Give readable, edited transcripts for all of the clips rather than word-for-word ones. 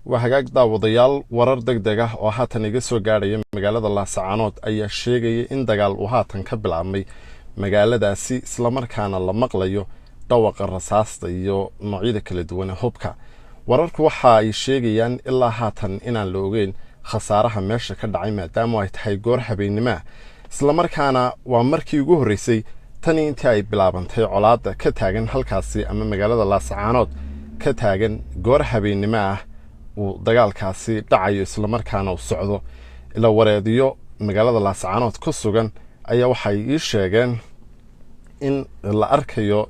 وهاجاك daawadayaal warar degdeg ah oo haatan iga soo gaadhay magaalada Laascaanood ayaa sheegay in dagaal uu haatan ka bilaabmay magaaladaasi isla markaana la maqlayo dhawaqa rasaasta iyo noocyada kala duwan ee hubka. Wararku waxa ay sheegayaan ilaa haatan inaan la ogeyn khasaaraha meesha ka dhacay maadaama ay tahay goor habeenimo isla markaana waa markii ugu horeysay tani intii ay bilaabantay colaadda ka taagan halkaasi ama magaalada Laascaanood ka taagan goor habeenimo uu dagaalkaasi dhacayo isla markaana uu socdo ila wareediyo magaalada Laascaanood ku sugan ayaa waxay ii sheegeen in la arkayo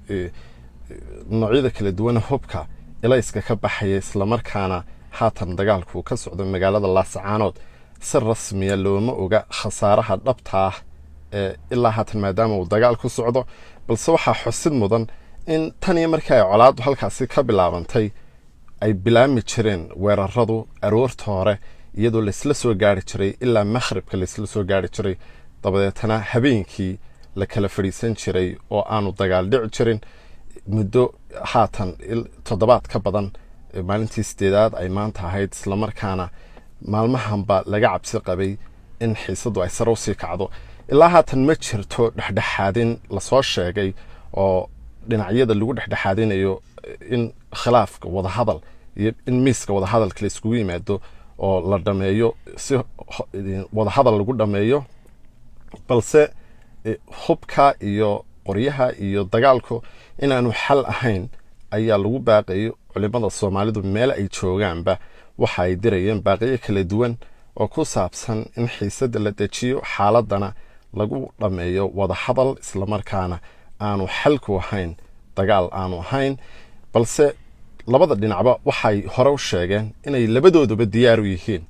noocyada kala duwan hubka ila iska ka baxay isla markaana haatan dagaalku ka socdo magaalada Laascaanood si rasmi ah looma oga khasaaraha dhabta ah ilaa haatan maadaama uu dagaalku socdo balse waxa xusid mudan in tani markii ay colaaddu halkaasi ka bilaabantay ay bilaami jireen weeraradu aroorta hore iyadoo la isla soo gaari jiray ilaa maghribka la isla soo gaari jiray dabadeetana habeenkii la kala fadhiisan jiray oo aanu dagaal dhici jirin muddo haatan toddobaad ka badan maalintii 8aad ay maanta ahayd isla markaana maalmahanba laga cabsi qabay in xiisadu ay sare u sii kacdo ilaa haatan ma jirto dhexdhexaadin la soo sheegay oo dhinacyada lagu dhexdhexaadinayo in khilaafka wada hadal iyo in miiska wada hadalka la isku yimaado oo la dhameeyo si wada hadal lagu dhameeyo balse hubka iyo qoryaha iyo dagaalku inaanu xal ahayn ayaa lagu baaqayo culimada Soomaalidu meel ay joogaanba waxa ay dirayeen baaqiyo kala duwan oo ku saabsan in xiisada la dejiyo xaaladana lagu dhameeyo wada hadal isla markaana aanu xal ku ahayn dagaal aanu ahayn balse labada dhinacba waxay hore u sheegeen inay labadooduba diyaar u yihiin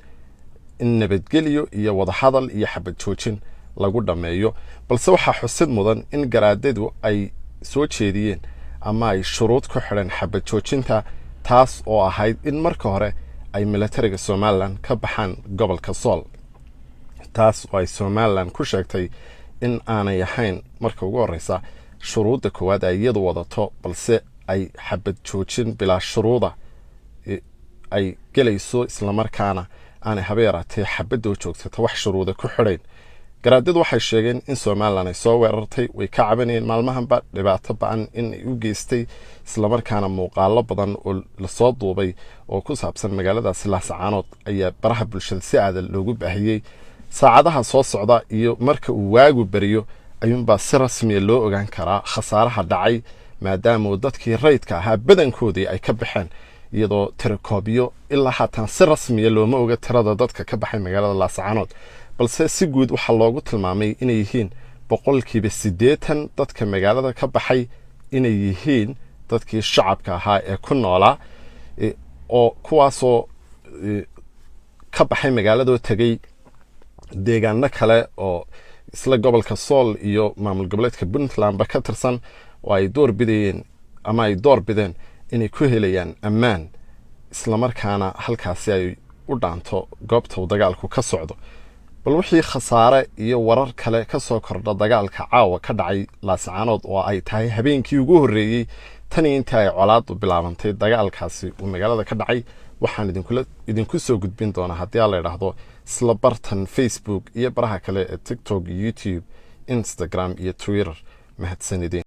in nabadgelyo iyo wada hadal iyo xabad joojin lagu dhameeyo balse waxa xusid mudan in garaadadu ay soo jeediyeen ama ay shuruud ku xidhan xabad joojinta taas oo ahayd in marka hore ay militariga Somaliland ka baxaan gobolka Sool taas oo ay Somaliland ku sheegtay in aanay ahayn marka ugu horeysa shuruudda koowaad ay iyadu wadato balse ay xabad joojin bilaa shuruuda ay galayso isla markaana aanay habeeraatay xabadoo joogsato wax shuruuda ku xidhayn garaadadu waxay sheegeen in Somaliland ay soo weerartay way ka cabanayeen maalmahanba dhibaato ba'an in ay u geystay isla markaana muuqaalo badan oo la soo duubay oo ku saabsan magaaladaasi Laascaanood ayaa baraha bulshada si aad loogu baahiyay saacadaha soo socda iyo marka uu waagu bariyo ayuunbaa si rasmi ah loo ogaan karaa khasaaraha dhacay maadaama dadkii rayidka ahaa badankoodii ay ka baxeen iyadoo tirakoobiyo ilaa haatan si rasmi ah looma oga tirada dadka ka baxay magaalada Laascaanood balse si guud waxa loogu tilmaamay inay yihiin 80% dadka magaalada ka baxay inay yihiin dadkii shacabka ahaa ee ku noolaa oo kuwaasoo ka baxay magaalada tagay deegaano kale oo isla gobolka Sool iyo maamul goboleedka Puntland ba ka tirsan oo ay door bideen inay ku helayaan ammaan isla markaana halkaasi ay u dhaanto goobta dagaalku ka socdo bal wixii khasaare iyo warar kale ka soo kordha dagaalka caawa ka dhacay Laascaanood oo ay tahay habeenkii ugu horeeyay tani intii ay colaaddu bilaabantay dagaalkaasi uu magaalada ka dhacay waxaan idinku soo gudbin doonaa haddii la yiraahdo isla bartan Facebook iyo baraha kale ee TikTok, YouTube, Instagram iyo Twitter mahadsanidin.